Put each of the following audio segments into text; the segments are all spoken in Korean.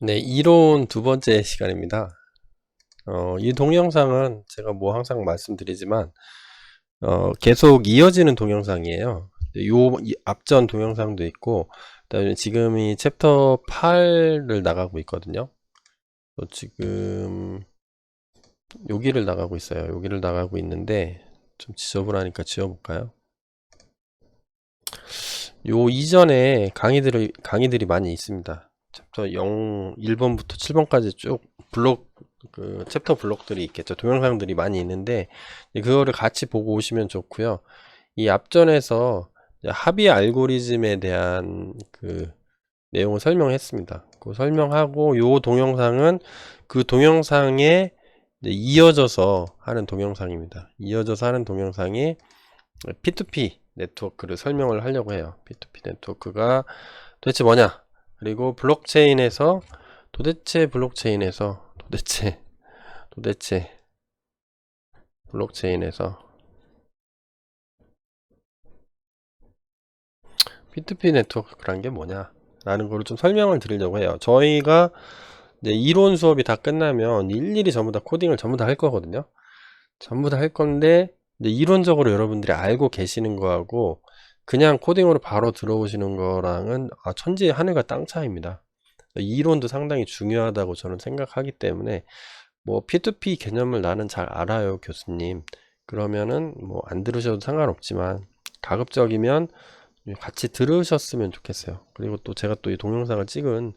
네, 이론 두 번째 시간입니다. 이 동영상은 제가 뭐 항상 말씀드리지만, 계속 이어지는 동영상이에요. 앞전 동영상도 있고, 그다음에 지금이 챕터 8을 나가고 있거든요. 지금 여기를 나가고 있어요. 여기를 나가고 있는데, 좀 지저분하니까 지워볼까요? 요 이전에 강의들이 많이 있습니다. 챕터 1번부터 7번까지 쭉 챕터 블록들이 있겠죠. 동영상들이 많이 있는데, 그거를 같이 보고 오시면 좋고요. 이 앞전에서 합의 알고리즘에 대한 그 내용을 설명했습니다. 그 설명하고, 요 동영상은 그 동영상에 이어져서 하는 동영상입니다. 이어져서 하는 동영상이 P2P 네트워크를 설명을 하려고 해요. P2P 네트워크가 도대체 뭐냐? 그리고 도대체 블록체인에서 P2P 네트워크란 게 뭐냐? 라는 거를 좀 설명을 드리려고 해요. 저희가 이제 이론 수업이 다 끝나면 일일이 전부 다 코딩을 전부 다 할 거거든요. 전부 다 할 건데, 이제 이론적으로 여러분들이 알고 계시는 거하고 그냥 코딩으로 바로 들어오시는 거랑은 천지 하늘과 땅 차이입니다. 이론도 상당히 중요하다고 저는 생각하기 때문에, 뭐 P2P 개념을 나는 잘 알아요, 교수님. 그러면은 뭐 안 들으셔도 상관없지만, 가급적이면 같이 들으셨으면 좋겠어요. 그리고 또 제가 또 이 동영상을 찍은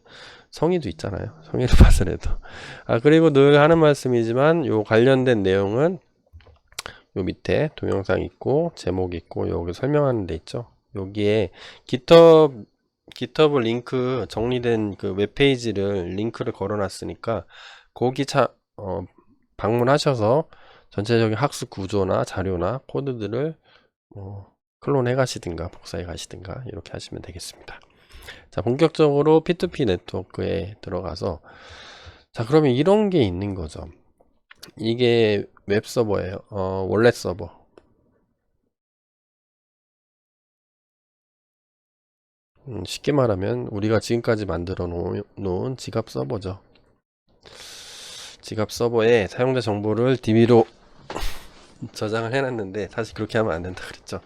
성의도 있잖아요. 성의를 봐서라도. 그리고 늘 하는 말씀이지만, 요 관련된 내용은 요 밑에 동영상 있고 제목 있고 여기 설명하는 데 있죠. 여기에 GitHub 링크 정리된 그 웹페이지를 링크를 걸어 놨으니까 거기 방문하셔서 전체적인 학습 구조나 자료나 코드들을 클론해 가시든가 복사해 가시든가 이렇게 하시면 되겠습니다. 자, 본격적으로 P2P 네트워크에 들어가서, 자, 그러면 이런 게 있는 거죠. 이게 웹 서버예요. 월렛 서버. 쉽게 말하면 우리가 지금까지 만들어 놓은 지갑 서버죠. 지갑 서버에 사용자 정보를 DB로 저장을 해놨는데, 사실 그렇게 하면 안 된다 그랬죠.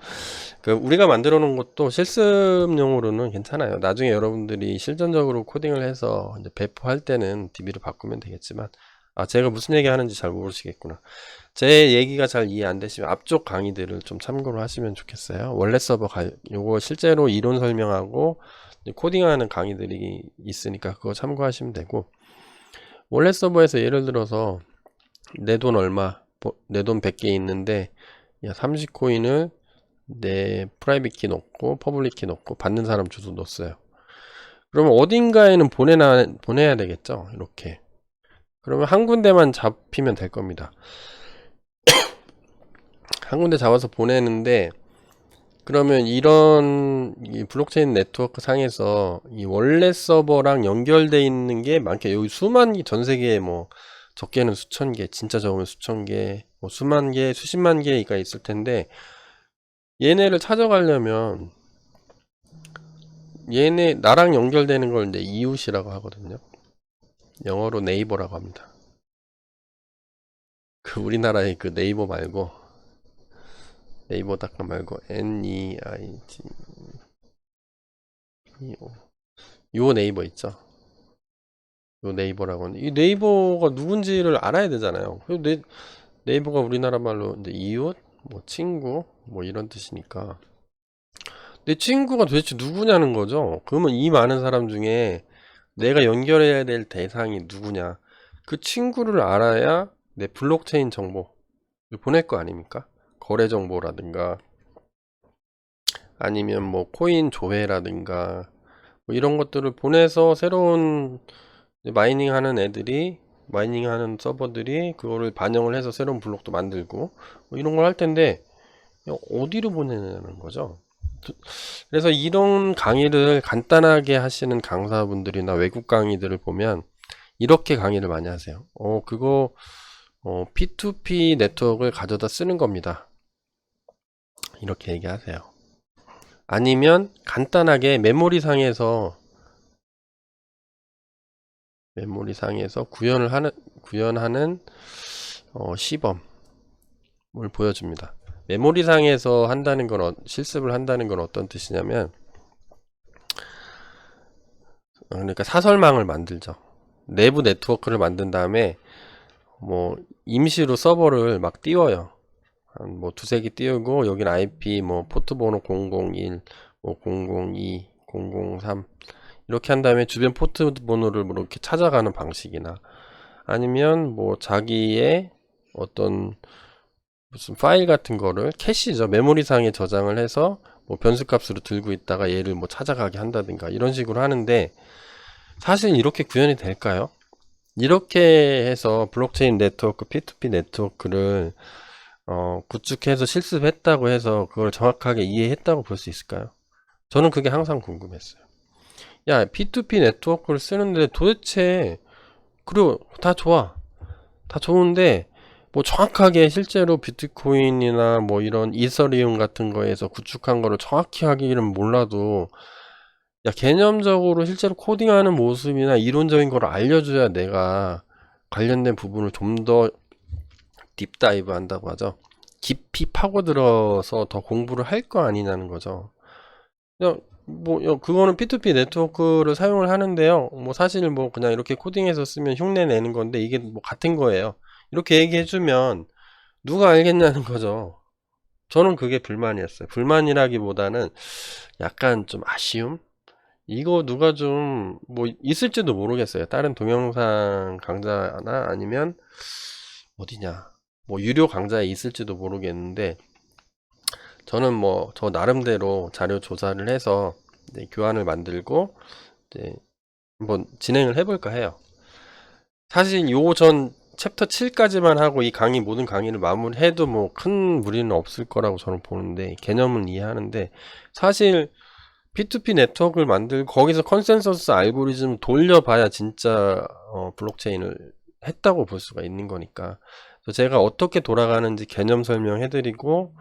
우리가 만들어 놓은 것도 실습용으로는 괜찮아요. 나중에 여러분들이 실전적으로 코딩을 해서 이제 배포할 때는 DB로 바꾸면 되겠지만, 제가 무슨 얘기 하는지 잘 모르시겠구나. 제 얘기가 잘 이해 안 되시면 앞쪽 강의들을 좀 참고로 하시면 좋겠어요. 원래 서버 요거 실제로 이론 설명하고 코딩하는 강의들이 있으니까 그거 참고하시면 되고, 원래 서버에서 예를 들어서 내 돈 얼마, 내 돈 100개 있는데 30코인을 내 프라이빗 키 넣고 퍼블릭 키 넣고 받는 사람 주소 넣었어요. 그러면 어딘가에는 보내야 되겠죠. 이렇게. 그러면 한 군데만 잡히면 될 겁니다. 한 군데 잡아서 보내는데, 그러면 이런 이 블록체인 네트워크 상에서 이 원래 서버랑 연결돼 있는 게 많게, 여기 수만 개, 전 세계에 뭐 적게는 수천 개, 진짜 적으면 수천 개, 뭐 수만 개, 수십만 개가 있을 텐데, 얘네를 찾아가려면 얘네 나랑 연결되는 걸 이제 이웃이라고 하거든요. 영어로 네이버라고 합니다. 그 우리나라의 그 네이버닷컴 말고 NEIGEO, 요 네이버 있죠. 요 네이버라고 하는데, 이 네이버가 누군지를 알아야 되잖아요. 네이버가 우리나라 말로 이제 이웃, 뭐 친구, 뭐 이런 뜻이니까 내 친구가 도대체 누구냐는 거죠. 그러면 이 많은 사람 중에 내가 연결해야 될 대상이 누구냐, 그 친구를 알아야 내 블록체인 정보를 보낼 거 아닙니까? 거래 정보라든가 아니면 뭐 코인 조회라든가 뭐 이런 것들을 보내서 새로운 마이닝하는 서버들이 그거를 반영을 해서 새로운 블록도 만들고 뭐 이런 걸 할 텐데, 어디로 보내는 거죠? 그래서 이런 강의를 간단하게 하시는 강사분들이나 외국 강의들을 보면 이렇게 강의를 많이 하세요. 그거 P2P 네트워크를 가져다 쓰는 겁니다. 이렇게 얘기하세요. 아니면 간단하게 메모리 상에서 구현하는 시범을 보여줍니다. 메모리 상에서 한다는 건 실습을 한다는 건 어떤 뜻이냐면, 그러니까 사설망을 만들죠. 내부 네트워크를 만든 다음에 뭐 임시로 서버를 막 띄워요. 한 뭐 두세 개 띄우고 여기는 IP 뭐 포트 번호 001, 뭐 002, 003 이렇게 한 다음에 주변 포트 번호를 뭐 이렇게 찾아가는 방식이나, 아니면 뭐 자기의 어떤 무슨 파일 같은 거를 캐시죠. 메모리상에 저장을 해서 뭐 변수값으로 들고 있다가 얘를 뭐 찾아가게 한다든가 이런 식으로 하는데, 사실 이렇게 구현이 될까요? 이렇게 해서 블록체인 네트워크, P2P 네트워크를 구축해서 실습했다고 해서 그걸 정확하게 이해했다고 볼 수 있을까요? 저는 그게 항상 궁금했어요. 야, P2P 네트워크를 쓰는데 도대체, 그리고 다 좋아. 다 좋은데, 뭐 정확하게 실제로 비트코인이나 뭐 이런 이더리움 같은 거에서 구축한 거를 정확히 하기는 몰라도, 야, 개념적으로 실제로 코딩하는 모습이나 이론적인 걸 알려줘야 내가 관련된 부분을 좀 더 딥다이브 한다고 하죠. 깊이 파고들어서 더 공부를 할 거 아니냐는 거죠. 그냥 뭐 그거는 P2P 네트워크를 사용을 하는데요. 뭐 사실 뭐 그냥 이렇게 코딩해서 쓰면 흉내 내는 건데 이게 뭐 같은 거예요. 이렇게 얘기해주면 누가 알겠냐는 거죠. 저는 그게 불만이었어요. 불만이라기보다는 약간 좀 아쉬움? 이거 누가 좀 뭐 있을지도 모르겠어요. 다른 동영상 강좌나 아니면 어디냐 뭐 유료 강좌에 있을지도 모르겠는데, 저는 뭐 저 나름대로 자료 조사를 해서 이제 교환을 만들고 이제 한번 진행을 해볼까 해요. 사실 요 전 챕터 7까지만 하고 이 강의 모든 강의를 마무리해도 뭐 큰 무리는 없을 거라고 저는 보는데, 개념은 이해하는데, 사실 P2P 네트워크를 만들고 거기서 컨센서스 알고리즘 돌려봐야 진짜 블록체인을 했다고 볼 수가 있는 거니까. 그래서 제가 어떻게 돌아가는지 개념 설명해드리고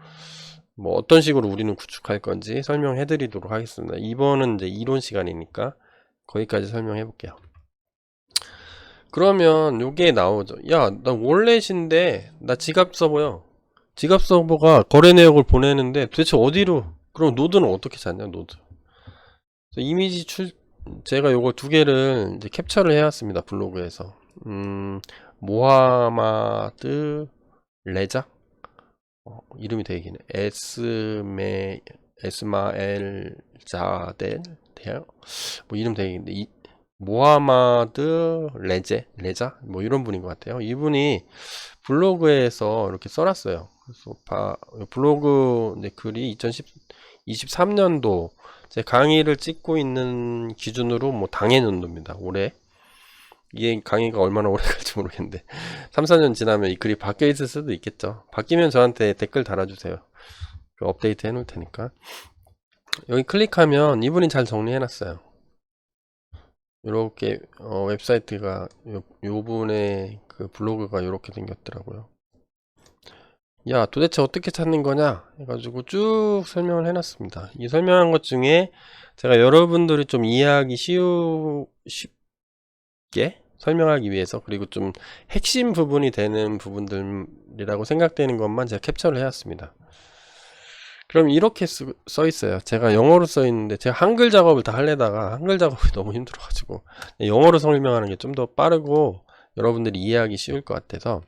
뭐 어떤 식으로 우리는 구축할 건지 설명해드리도록 하겠습니다. 이번은 이제 이론 시간이니까 거기까지 설명해 볼게요. 그러면 요게 나오죠. 야, 나 월렛인데 나 지갑 서버요. 지갑 서버가 거래 내역을 보내는데 도대체 어디로? 그럼 노드는 어떻게 찾냐, 노드. 그래서 이미지 제가 요거 두 개를 이제 캡처를 해왔습니다. 블로그에서. 모하마드 레자? 이름이 되게 기네. 에스마엘 자델? 대요? 뭐 이름 되게 긴데, 모하마드 레자? 뭐 이런 분인 것 같아요. 이분이 블로그에서 이렇게 써놨어요. 그래서 블로그 이제 글이 2023년도 제 강의를 찍고 있는 기준으로 뭐 당해년도입니다. 올해. 이게 강의가 얼마나 오래 갈지 모르겠는데 3, 4년 지나면 이 글이 바뀌어 있을 수도 있겠죠. 바뀌면 저한테 댓글 달아주세요. 업데이트 해놓을 테니까. 여기 클릭하면 이분이 잘 정리해 놨어요. 이렇게 웹사이트가 요 분의 그 블로그가 이렇게 생겼더라고요. 야, 도대체 어떻게 찾는 거냐 해가지고 쭉 설명을 해놨습니다. 이 설명한 것 중에 제가 여러분들이 좀 이해하기 쉽게 설명하기 위해서, 그리고 좀 핵심 부분이 되는 부분들이라고 생각되는 것만 제가 캡처를 해왔습니다. 그럼 이렇게 써 있어요. 제가 영어로 써 있는데 제가 한글 작업을 다 하려다가 한글 작업이 너무 힘들어가지고 영어로 설명하는 게 좀 더 빠르고 여러분들이 이해하기 쉬울 것 같아서,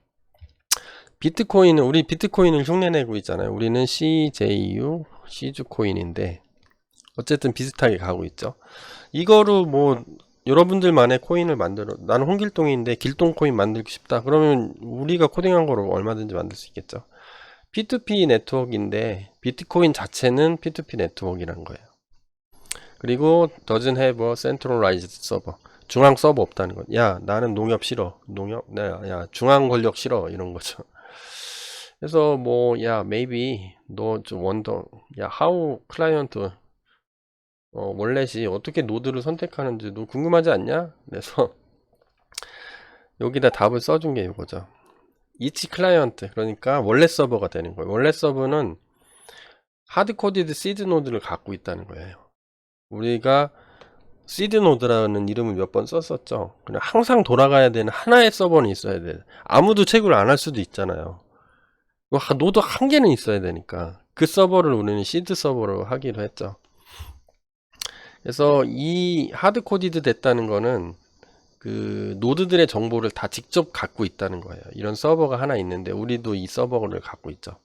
우리 비트코인을 흉내내고 있잖아요. 우리는 CJU, 시주코인인데 어쨌든 비슷하게 가고 있죠. 이거로 뭐 여러분들만의 코인을 나는 홍길동인데 길동코인 만들고 싶다. 그러면 우리가 코딩한 거로 얼마든지 만들 수 있겠죠. P2P 네트워크인데 비트코인 자체는 P2P 네트워크라는 거예요. 그리고 doesn't have a centralized server. 중앙 서버 없다는 것. 야, 나는 농협 싫어. 야, 중앙 권력 싫어. 이런 거죠. 그래서 뭐, 야, maybe 너 좀 야, how 클라이언트 월렛이 어떻게 노드를 선택하는지 너 궁금하지 않냐? 그래서 여기다 답을 써준 게 이거죠. each 클라이언트, 그러니까 월렛 서버가 되는 거예요. 월렛 서버는 하드코디드 시드 노드를 갖고 있다는 거예요. 우리가 시드 노드라는 이름을 몇 번 썼었죠. 그냥 항상 돌아가야 되는 하나의 서버는 있어야 돼. 아무도 채굴 안 할 수도 있잖아요. 노드 한 개는 있어야 되니까 그 서버를 우리는 시드 서버로 하기로 했죠. 그래서 이 하드 코디드 됐다는 거는 그 노드들의 정보를 다 직접 갖고 있다는 거예요. 이런 서버가 하나 있는데 우리도 이 서버를 갖고 있죠.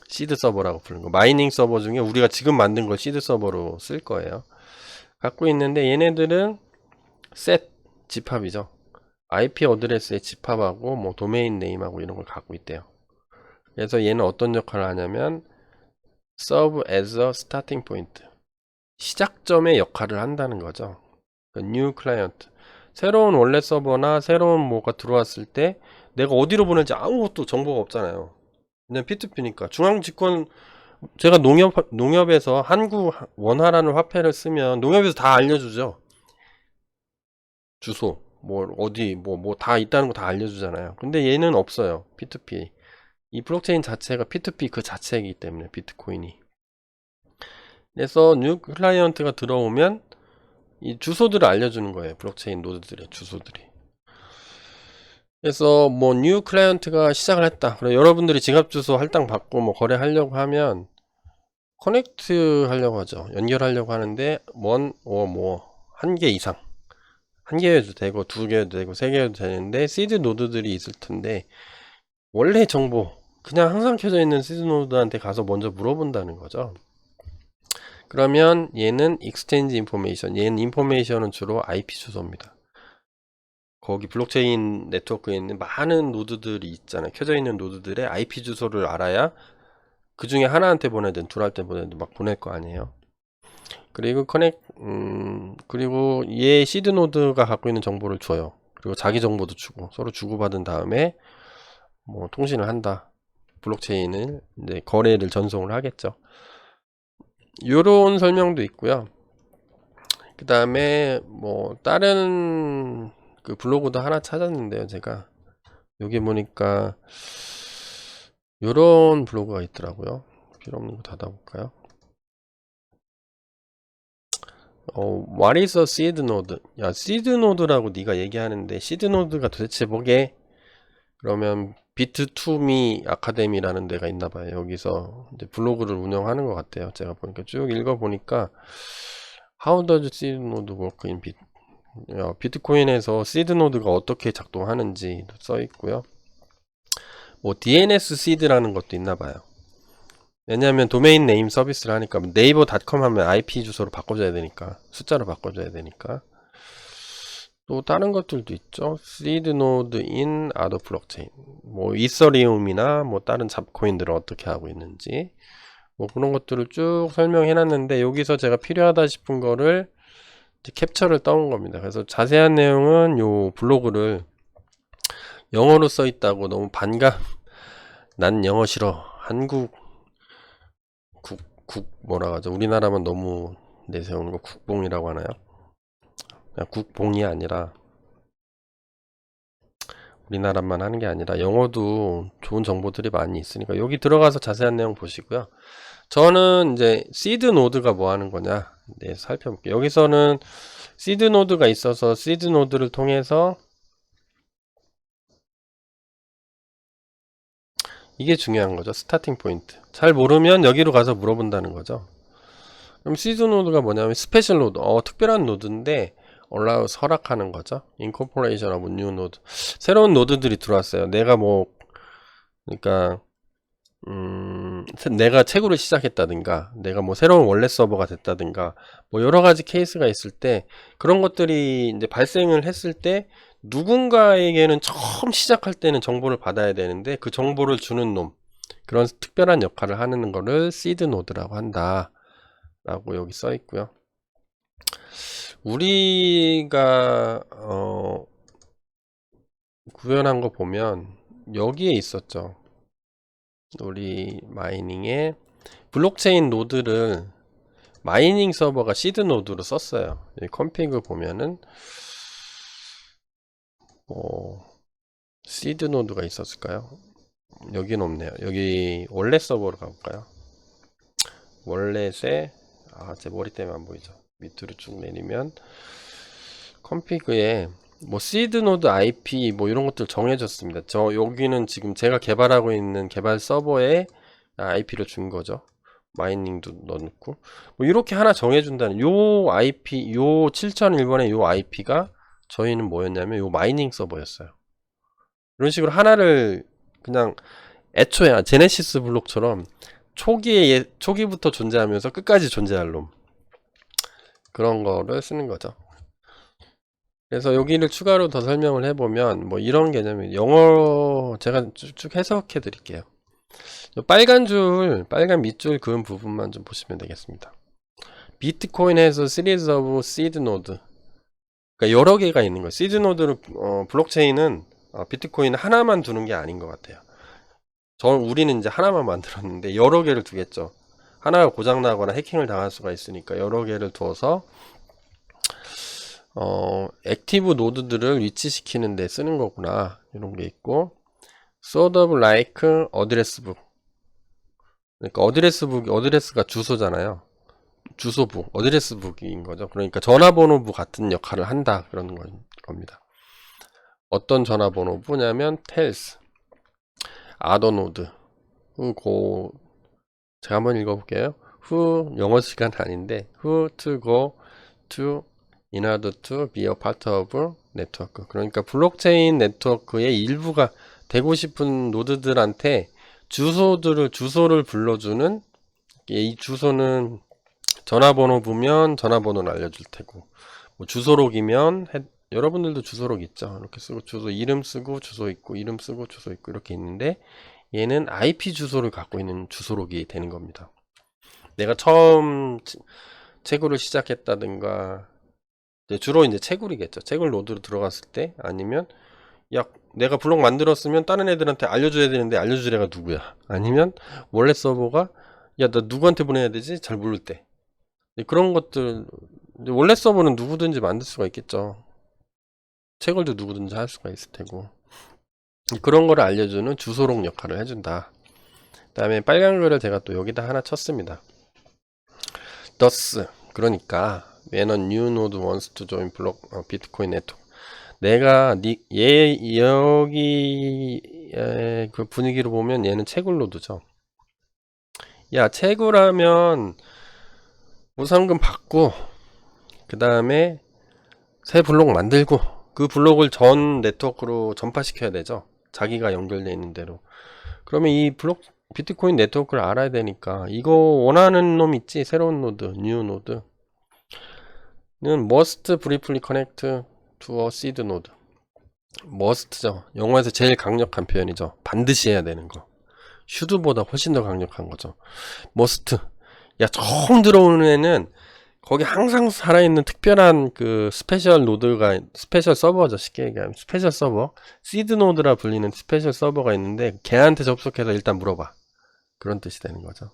시드 서버라고 부르는 거. 마이닝 서버 중에 우리가 지금 만든 걸 시드 서버로 쓸 거예요. 갖고 있는데 얘네들은 셋 집합이죠. IP 어드레스의 집합하고 뭐 도메인 네임하고 이런 걸 갖고 있대요. 그래서 얘는 어떤 역할을 하냐면 serve as a starting point, 시작점의 역할을 한다는 거죠. new client, 새로운 원래 서버나 새로운 뭐가 들어왔을 때 내가 어디로 보낼지 아무것도 정보가 없잖아요. 그냥 P2P니까 중앙 집권, 제가 농협에서 한국 원화라는 화폐를 쓰면 농협에서 다 알려주죠. 주소, 뭐 어디 뭐 다 있다는 거 다 알려주잖아요. 근데 얘는 없어요. P2P. 이 블록체인 자체가 P2P 그 자체이기 때문에 비트코인이. 그래서 뉴 클라이언트가 들어오면 이 주소들을 알려주는 거예요. 블록체인 노드들의 주소들이. 그래서 뭐 뉴 클라이언트가 시작을 했다. 그래 여러분들이 지갑 주소 할당 받고 뭐 거래하려고 하면 커넥트 하려고 하죠. 연결하려고 하는데 한 개 이상, 한 개여도 되고 두 개여도 되고 세 개여도 되는데 시드 노드들이 있을 텐데 원래 정보 그냥 항상 켜져 있는 시드 노드한테 가서 먼저 물어본다는 거죠. 그러면 얘는 익스체인지 인포메이션, 얘는 인포메이션은 주로 IP 주소입니다. 거기 블록체인 네트워크에 있는 많은 노드들이 있잖아요. 켜져 있는 노드들의 IP 주소를 알아야 그 중에 하나한테 보내든 둘한테 보내든 막 보낼 거 아니에요. 그리고 그리고 얘 시드 노드가 갖고 있는 정보를 줘요. 그리고 자기 정보도 주고 서로 주고받은 다음에 뭐 통신을 한다. 블록체인을 이제 거래를 전송을 하겠죠. 요런 설명도 있고요. 그 다음에 뭐 다른 그 블로그도 하나 찾았는데요. 제가 여기 보니까 요런 블로그가 있더라고요. 필요 없는 거 닫아볼까요? What is a seed node? 야, seed node라고 네가 얘기하는데 seed node가 도대체 뭐게? 그러면 비트2미 아카데미라는 데가 있나봐요. 여기서 이제 블로그를 운영하는 것 같아요. 제가 보니까 쭉 읽어보니까 How does seed node work in bit? 비트코인에서 시드 노드가 어떻게 작동하는지 써 있고요. 뭐 DNS 시드라는 것도 있나봐요. 왜냐하면 도메인 네임 서비스를 하니까 네이버닷컴 하면 IP 주소로 바꿔줘야 되니까 숫자로 바꿔줘야 되니까 또 다른 것들도 있죠. 시드 노드 인 아더 블록체인, 뭐 이서리움이나 뭐 다른 잡코인들을 어떻게 하고 있는지 뭐 그런 것들을 쭉 설명해 놨는데 여기서 제가 필요하다 싶은 거를 캡처를 떠온 겁니다. 그래서 자세한 내용은 요 블로그를 영어로 써 있다고 너무 난 영어 싫어, 한국 뭐라 하죠, 우리나라만 너무 내세우는 거 국뽕이라고 하나요? 국뽕이 아니라 우리나라만 하는 게 아니라 영어도 좋은 정보들이 많이 있으니까 여기 들어가서 자세한 내용 보시고요. 저는 이제 시드 노드가 뭐 하는 거냐 네, 살펴볼게요. 여기서는 시드 노드가 있어서 시드 노드를 통해서 이게 중요한 거죠. 스타팅 포인트. 잘 모르면 여기로 가서 물어본다는 거죠. 그럼 시드 노드가 뭐냐면 스페셜 노드, 특별한 노드인데 allow 허락하는 거죠. incorporation of new node. 새로운 노드들이 들어왔어요. 내가 뭐 그러니까 내가 채굴을 시작했다든가 내가 뭐 새로운 원래 서버가 됐다든가 뭐 여러 가지 케이스가 있을 때 그런 것들이 이제 발생을 했을 때 누군가에게는 처음 시작할 때는 정보를 받아야 되는데 그 정보를 주는 놈, 그런 특별한 역할을 하는 거를 시드 노드라고 한다 라고 여기 써 있고요. 우리가 구현한 거 보면 여기에 있었죠. 우리 마이닝에 블록체인 노드를 마이닝 서버가 시드 노드로 썼어요. 여기 컨피그 보면은 시드 노드가 있었을까요? 여긴 없네요. 여기 원래 서버로 가볼까요? 원래에 제 머리 때문에 안 보이죠. 밑으로 쭉 내리면 컴피그에 뭐 시드 노드 IP 뭐 이런 것들 정해졌습니다. 저 여기는 지금 제가 개발하고 있는 개발 서버에 IP를 준 거죠. 마이닝도 넣어놓고 뭐 이렇게 하나 정해준다는 요 IP 요 7001번의 요 IP가 저희는 뭐였냐면 요 마이닝 서버였어요. 이런 식으로 하나를 그냥 애초에 제네시스 블록처럼 초기부터 존재하면서 끝까지 존재할 놈 그런 거를 쓰는 거죠. 그래서 여기를 추가로 더 설명을 해보면 뭐 이런 개념이 영어 제가 쭉 해석해 드릴게요. 빨간 밑줄 그은 부분만 좀 보시면 되겠습니다. 비트코인에서 시리즈 오브 시드 노드 그러니까 여러 개가 있는 거예요. 시드 노드를 블록체인은 비트코인 하나만 두는 게 아닌 것 같아요. 우리는 이제 하나만 만들었는데 여러 개를 두겠죠. 하나가 고장나거나 해킹을 당할 수가 있으니까 여러 개를 두어서 액티브 노드들을 위치시키는 데 쓰는 거구나 이런 게 있고 sort of like address book 그러니까 어드레스가 주소잖아요. 주소북 어드레스북인 거죠. 그러니까 전화번호부 같은 역할을 한다 그런 겁니다. 어떤 전화번호부냐면 tells 아더노드 제가 한번 읽어볼게요. who 영어 시간 아닌데 who to go to in order to be a part of network 그러니까 블록체인 네트워크의 일부가 되고 싶은 노드들한테 주소를 불러주는 이 주소는 전화번호부면 전화번호를 알려줄 테고 뭐 주소록이면 여러분들도 주소록 있죠. 이렇게 쓰고 주소 이름 쓰고 주소 있고 이름 쓰고 주소 있고 이렇게 있는데 얘는 IP 주소를 갖고 있는 주소록이 되는 겁니다. 내가 처음 채굴을 시작했다든가 주로 이제 채굴이겠죠. 채굴 노드로 들어갔을 때 아니면 야 내가 블록 만들었으면 다른 애들한테 알려줘야 되는데 알려줄 애가 누구야? 아니면 원래 서버가 야 나 누구한테 보내야 되지? 잘 모를 때 그런 것들 원래 서버는 누구든지 만들 수가 있겠죠. 채굴도 누구든지 할 수가 있을 테고 그런 거를 알려주는 주소록 역할을 해준다. 그 다음에 빨간 글을 제가 또 여기다 하나 쳤습니다. thus 그러니까 when a new node wants to join 비트코인 네트워크 내가 여기 그 분위기로 보면 얘는 채굴 노드죠. 야 채굴하면 우선금 받고 그 다음에 새 블록 만들고 그 블록을 전 네트워크로 전파시켜야 되죠. 자기가 연결되어 있는 대로. 그러면 이 비트코인 네트워크를 알아야 되니까 이거 원하는 놈 있지? 새로운 노드, 뉴 노드는 must briefly connect to a seed node. must죠. 영어에서 제일 강력한 표현이죠. 반드시 해야 되는 거. should보다 훨씬 더 강력한 거죠. must. 야 처음 들어오는 애는 거기 항상 살아있는 특별한 그 스페셜 노드가 스페셜 서버죠. 쉽게 얘기하면 스페셜 서버 시드 노드라 불리는 스페셜 서버가 있는데 걔한테 접속해서 일단 물어봐. 그런 뜻이 되는 거죠.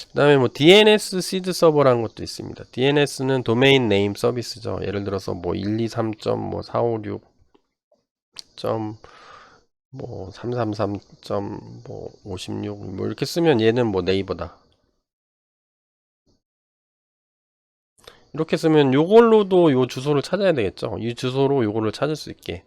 그 다음에 뭐 DNS 시드 서버라는 것도 있습니다. DNS는 도메인 네임 서비스죠. 예를 들어서 뭐 123.456. 뭐 333.56 뭐 이렇게 쓰면 얘는 뭐 네이버다. 이렇게 쓰면 요걸로도 요 주소를 찾아야 되겠죠. 이 주소로 요거를 찾을 수 있게.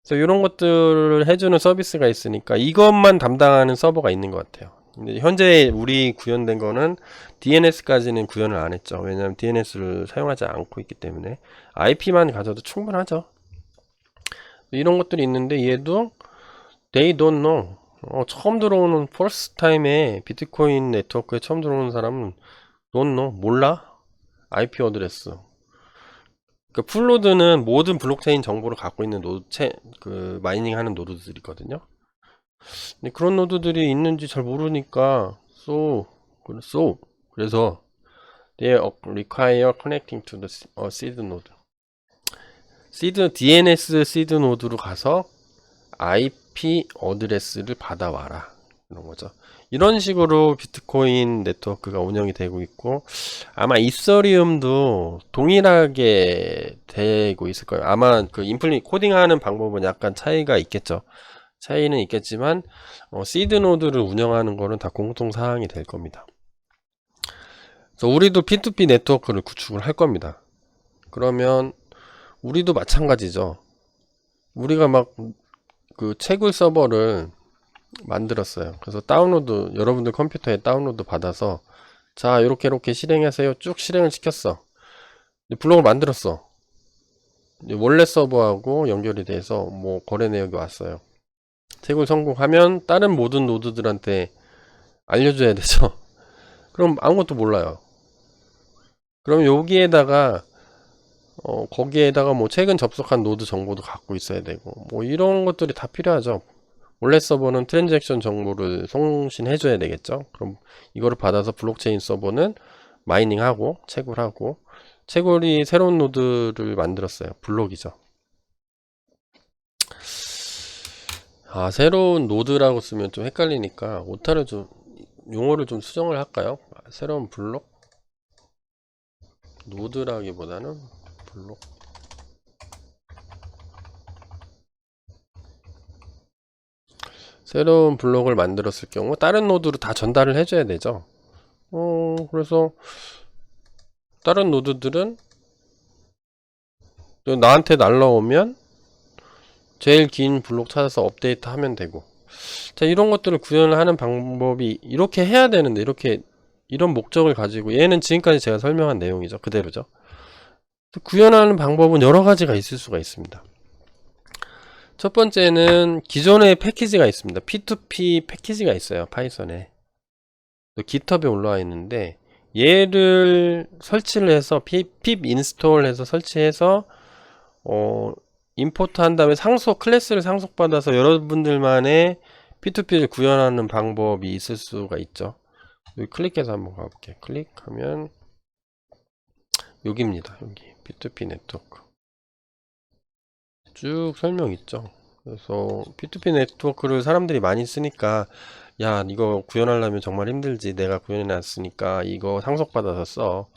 그래서 이런 것들을 해주는 서비스가 있으니까 이것만 담당하는 서버가 있는 것 같아요. 근데 현재 우리 구현된 거는 DNS까지는 구현을 안 했죠. 왜냐하면 DNS를 사용하지 않고 있기 때문에 IP만 가져도 충분하죠. 이런 것들이 있는데 얘도 they don't know. 처음 들어오는 first time에 비트코인 네트워크에 처음 들어오는 사람은 don't know. 몰라. IP 어드레스. 그 풀노드는 모든 블록체인 정보를 갖고 있는 그 마이닝 하는 노드들이거든요. 근데 그런 노드들이 있는지 잘 모르니까 그래서 they require connecting to the seed node. DNS seed 노드로 가서 IP 어드레스를 받아와라. 이런 거죠. 이런 식으로 비트코인 네트워크가 운영이 되고 있고 아마 이서리움도 동일하게 되고 있을 거예요. 아마 그 코딩하는 방법은 약간 차이가 있겠죠. 차이는 있겠지만 시드 노드를 운영하는 거는 다 공통 사항이 될 겁니다. 그래서 우리도 P2P 네트워크를 구축을 할 겁니다. 그러면 우리도 마찬가지죠. 우리가 막 그 채굴 서버를 만들었어요. 그래서 다운로드, 여러분들 컴퓨터에 다운로드 받아서 자 이렇게 실행하세요. 쭉 실행을 시켰어. 블록을 만들었어. 원래 서버하고 연결이 돼서 뭐 거래 내역이 왔어요. 채굴 성공하면 다른 모든 노드들한테 알려줘야 되죠. 그럼 아무것도 몰라요. 그럼 여기에다가 거기에다가 뭐 최근 접속한 노드 정보도 갖고 있어야 되고 뭐 이런 것들이 다 필요하죠. 원래 서버는 트랜잭션 정보를 송신해 줘야 되겠죠. 그럼 이거를 받아서 블록체인 서버는 마이닝하고 채굴하고, 채굴이 새로운 노드를 만들었어요. 블록이죠. 새로운 노드라고 쓰면 좀 헷갈리니까 오타를 좀, 용어를 좀 수정을 할까요? 새로운 블록? 노드라기보다는 블록. 새로운 블록을 만들었을 경우 다른 노드로 다 전달을 해줘야 되죠. 그래서 다른 노드들은 나한테 날라오면 제일 긴 블록 찾아서 업데이트 하면 되고, 자 이런 것들을 구현을 하는 방법이 이렇게 해야 되는데, 이런 목적을 가지고, 얘는 지금까지 제가 설명한 내용이죠. 그대로죠. 구현하는 방법은 여러 가지가 있을 수가 있습니다. 첫 번째는 기존의 패키지가 있습니다. P2P 패키지가 있어요. 파이썬에. 깃허브에 올라와 있는데, 얘를 설치를 해서 pip 인스톨 해서 설치해서 임포트 한 다음에 클래스를 상속받아서 여러분들만의 P2P를 구현하는 방법이 있을 수가 있죠. 여기 클릭해서 한번 가볼게요. 클릭하면 여기입니다. 여기 P2P 네트워크 쭉 설명 있죠. 그래서 P2P 네트워크를 사람들이 많이 쓰니까, 야 이거 구현하려면 정말 힘들지, 내가 구현해 놨으니까 이거 상속받아서 써,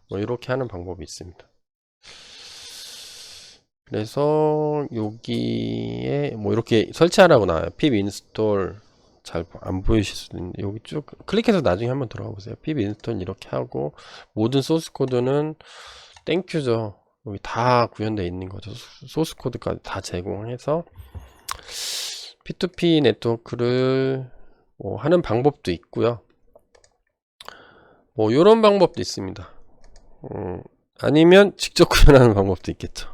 뭐 이렇게 하는 방법이 있습니다. 그래서 여기에 뭐 이렇게 설치하라고 나와요. pip 인스톨. 잘 안 보이실 수도 있는데 여기 쭉 클릭해서 나중에 한번 들어가 보세요. pip 인스톨 이렇게 하고, 모든 소스 코드는 땡큐죠. 여기 다 구현되어 있는 거죠. 소스 코드까지 다 제공해서 P2P 네트워크를 뭐 하는 방법도 있고요. 뭐 이런 방법도 있습니다. 아니면 직접 구현하는 방법도 있겠죠.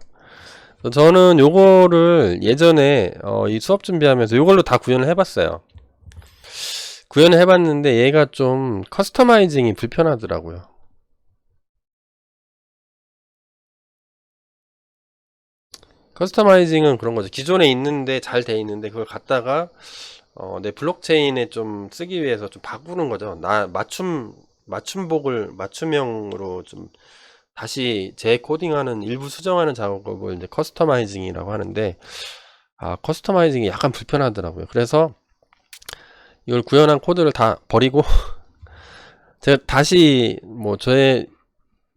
저는 요거를 예전에 이 수업 준비하면서 요걸로 다 구현을 해봤어요. 구현을 해봤는데 얘가 좀 커스터마이징이 불편하더라고요. 커스터마이징은 그런 거죠. 기존에 있는데 잘 돼 있는데 그걸 갖다가 내 블록체인에 좀 쓰기 위해서 좀 바꾸는 거죠. 맞춤형으로 좀 다시 재코딩하는, 일부 수정하는 작업을 이제 커스터마이징이라고 하는데, 커스터마이징이 약간 불편하더라고요. 그래서 이걸 구현한 코드를 다 버리고 제가 다시 뭐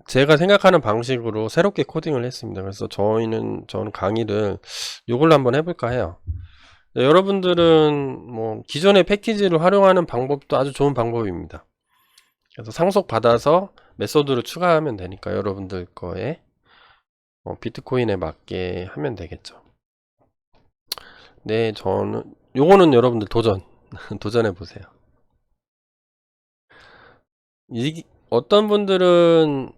제가 생각하는 방식으로 새롭게 코딩을 했습니다. 그래서 저는 강의를 이걸로 한번 해볼까 해요. 여러분들은 뭐 기존의 패키지를 활용하는 방법도 아주 좋은 방법입니다. 그래서 상속 받아서 메소드를 추가하면 되니까 여러분들 거에 비트코인에 맞게 하면 되겠죠. 네, 요거는 여러분들 도전해 보세요. 어떤 분들은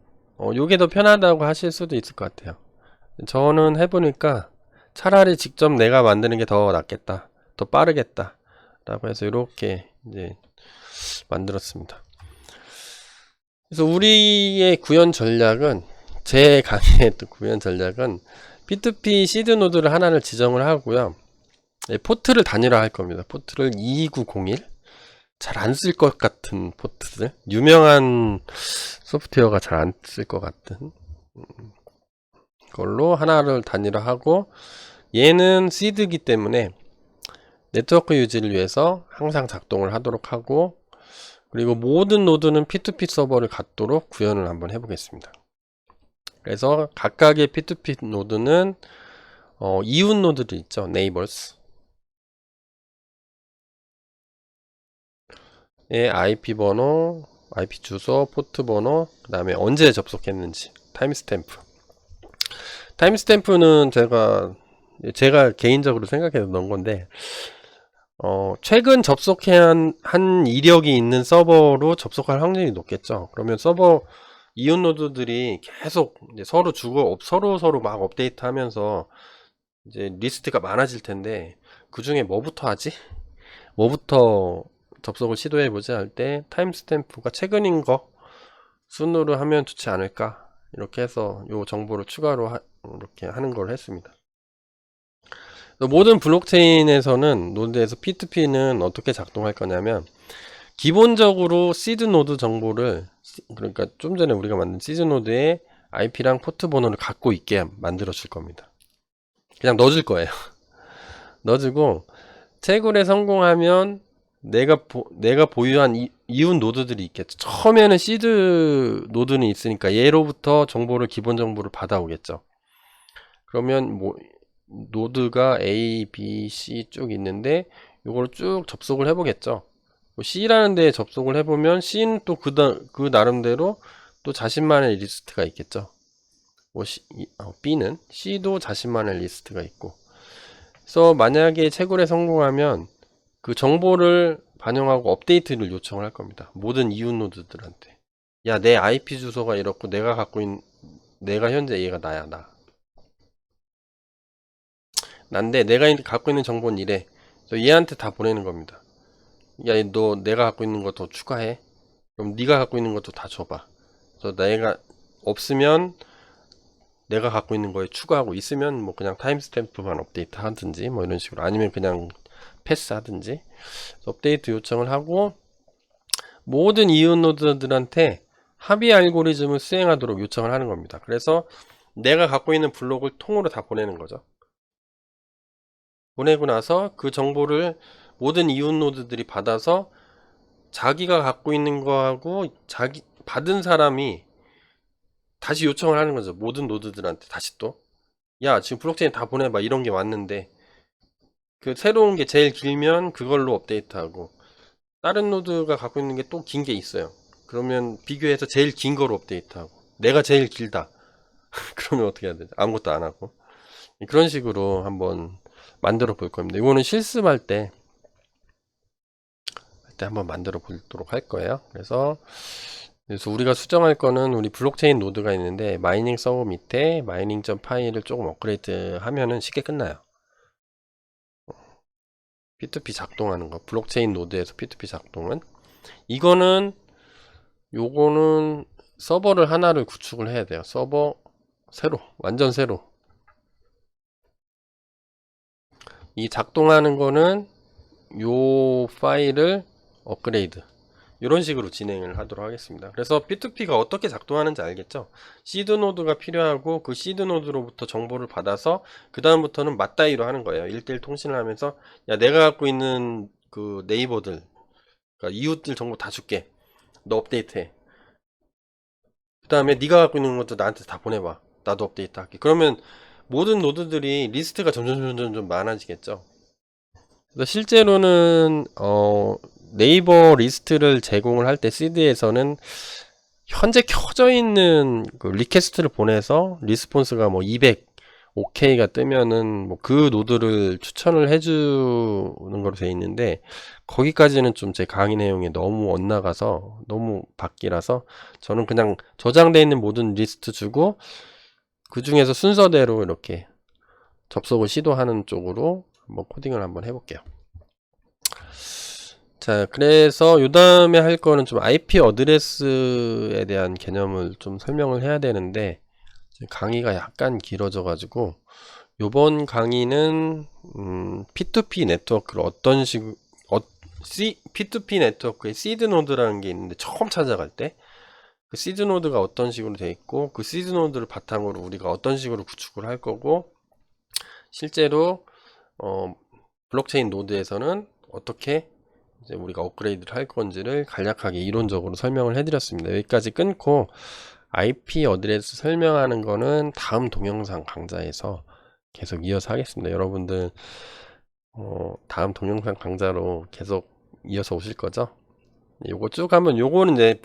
요게 더 편하다고 하실 수도 있을 것 같아요. 저는 해보니까 차라리 직접 내가 만드는 게 더 낫겠다, 더 빠르겠다 라고 해서 이렇게 이제 만들었습니다. 그래서 우리의 구현 전략은, 제 강의의 또 구현 전략은 P2P 시드 노드를 하나를 지정을 하고요. 포트를 단일화 할 겁니다. 포트를 22901, 잘 안 쓸 것 같은 포트들, 유명한 소프트웨어가 잘 안 쓸 것 같은 걸로 하나를 단일화하고, 얘는 시드이기 때문에 네트워크 유지를 위해서 항상 작동을 하도록 하고, 그리고 모든 노드는 P2P 서버를 갖도록 구현을 한번 해보겠습니다. 그래서 각각의 P2P 노드는 이웃 노드들 있죠. 네이버스 의 IP 번호, IP 주소, 포트 번호, 그 다음에 언제 접속했는지, 타임스탬프. 타임스탬프는 제가 개인적으로 생각해서 넣은 건데, 최근 접속해야 한 이력이 있는 서버로 접속할 확률이 높겠죠. 그러면 서버 이웃 노드들이 계속 이제 서로 주고 서로 막 업데이트 하면서 이제 리스트가 많아질 텐데, 그 중에 뭐부터 하지? 뭐부터 접속을 시도해보지 할 때 타임스탬프가 최근인 거 순으로 하면 좋지 않을까, 이렇게 해서 요 정보를 추가로 이렇게 하는 걸 했습니다. 모든 블록체인에서는 노드에서 P2P는 어떻게 작동할 거냐면, 기본적으로 시드 노드 정보를, 그러니까 좀 전에 우리가 만든 시드 노드에 IP랑 포트 번호를 갖고 있게 만들어 줄 겁니다. 그냥 넣어줄 거예요. 넣어주고, 채굴에 성공하면 내가 보유한 이웃 노드들이 있겠죠. 처음에는 시드 노드는 있으니까 얘로부터 기본 정보를 받아오겠죠. 그러면 뭐 노드가 A, B, C 쭉 있는데 이걸 쭉 접속을 해보겠죠. C라는 데에 접속을 해보면 C는 또 그 나름대로 또 자신만의 리스트가 있겠죠. B는 C도 자신만의 리스트가 있고. 그래서 만약에 채굴에 성공하면 그 정보를 반영하고 업데이트를 요청을 할 겁니다. 모든 이웃 노드들한테. 야, 내 IP 주소가 이렇고 내가 현재 얘가 나야, 나. 난데 내가 갖고 있는 정보는 이래. 그래서 얘한테 다 보내는 겁니다. 야, 너 내가 갖고 있는 거 더 추가해. 그럼 네가 갖고 있는 것도 다 줘봐. 그래서 내가 없으면 내가 갖고 있는 거에 추가하고, 있으면 뭐 그냥 타임스탬프만 업데이트 하든지 뭐 이런 식으로, 아니면 그냥 패스 하든지 업데이트 요청을 하고, 모든 이웃 노드들한테 합의 알고리즘을 수행하도록 요청을 하는 겁니다. 그래서 내가 갖고 있는 블록을 통으로 다 보내는 거죠. 보내고 나서 그 정보를 모든 이웃 노드들이 받아서 자기가 갖고 있는 거하고 받은 사람이 다시 요청을 하는 거죠. 모든 노드들한테 다시 또, 야, 지금 블록체인 다 보내봐, 이런 게 왔는데, 그 새로운 게 제일 길면 그걸로 업데이트하고, 다른 노드가 갖고 있는 게 또 긴 게 있어요. 그러면 비교해서 제일 긴 거로 업데이트하고, 내가 제일 길다. 그러면 어떻게 해야 되죠? 아무것도 안 하고. 그런 식으로 한번 만들어 볼 겁니다. 이거는 실습할 때 한번 만들어 보도록 할 거예요. 그래서 우리가 수정할 거는, 우리 블록체인 노드가 있는데 마이닝 서버 밑에 마이닝.파이를 파일을 조금 업그레이드 하면은 쉽게 끝나요. P2P 작동하는 거, 블록체인 노드에서 P2P 작동은, 요거는 서버를 하나를 구축을 해야 돼요. 서버 완전 새로. 이 작동하는 거는 요 파일을 업그레이드, 이런 식으로 진행을 하도록 하겠습니다. 그래서 P2P가 어떻게 작동하는지 알겠죠? 시드 노드가 필요하고, 그 시드 노드로부터 정보를 받아서 그 다음부터는 맞다이로 하는 거예요. 1대1 통신을 하면서, 야, 내가 갖고 있는 그 네이버들, 그러니까 이웃들 정보 다 줄게, 너 업데이트해. 그 다음에 네가 갖고 있는 것도 나한테 다 보내봐, 나도 업데이트 할게. 그러면 모든 노드들이 리스트가 점점 많아지겠죠. 그래서 실제로는 네이버 리스트를 제공을 할 때 시드에서는 현재 켜져 있는 그 리퀘스트를 보내서 리스폰스가 뭐 200 OK가 뜨면은 뭐 그 노드를 추천을 해주는 걸로 되어 있는데, 거기까지는 좀 제 강의 내용에 너무 엇나가서 너무 밖이라서, 저는 그냥 저장되어 있는 모든 리스트 주고 그 중에서 순서대로 이렇게 접속을 시도하는 쪽으로 한번 코딩을 한번 해볼게요. 자, 그래서 요 다음에 할 거는 좀 IP 어드레스에 대한 개념을 좀 설명을 해야 되는데, 강의가 약간 길어져 가지고, 요번 강의는 P2P 네트워크를 P2P 네트워크에 시드 노드라는 게 있는데, 처음 찾아갈 때 그 시드 노드가 어떤 식으로 돼 있고, 그 시드 노드를 바탕으로 우리가 어떤 식으로 구축을 할 거고, 실제로 블록체인 노드에서는 어떻게 이제 우리가 업그레이드를 할 건지를 간략하게 이론적으로 설명을 해드렸습니다. 여기까지 끊고, IP 어드레스 설명하는 거는 다음 동영상 강좌에서 계속 이어서 하겠습니다. 여러분들 다음 동영상 강좌로 계속 이어서 오실 거죠? 요거 쭉 한번 요거는 이제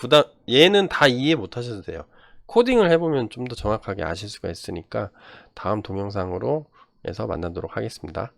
얘는 다 이해 못 하셔도 돼요. 코딩을 해보면 좀 더 정확하게 아실 수가 있으니까 다음 동영상으로 해서 만나도록 하겠습니다.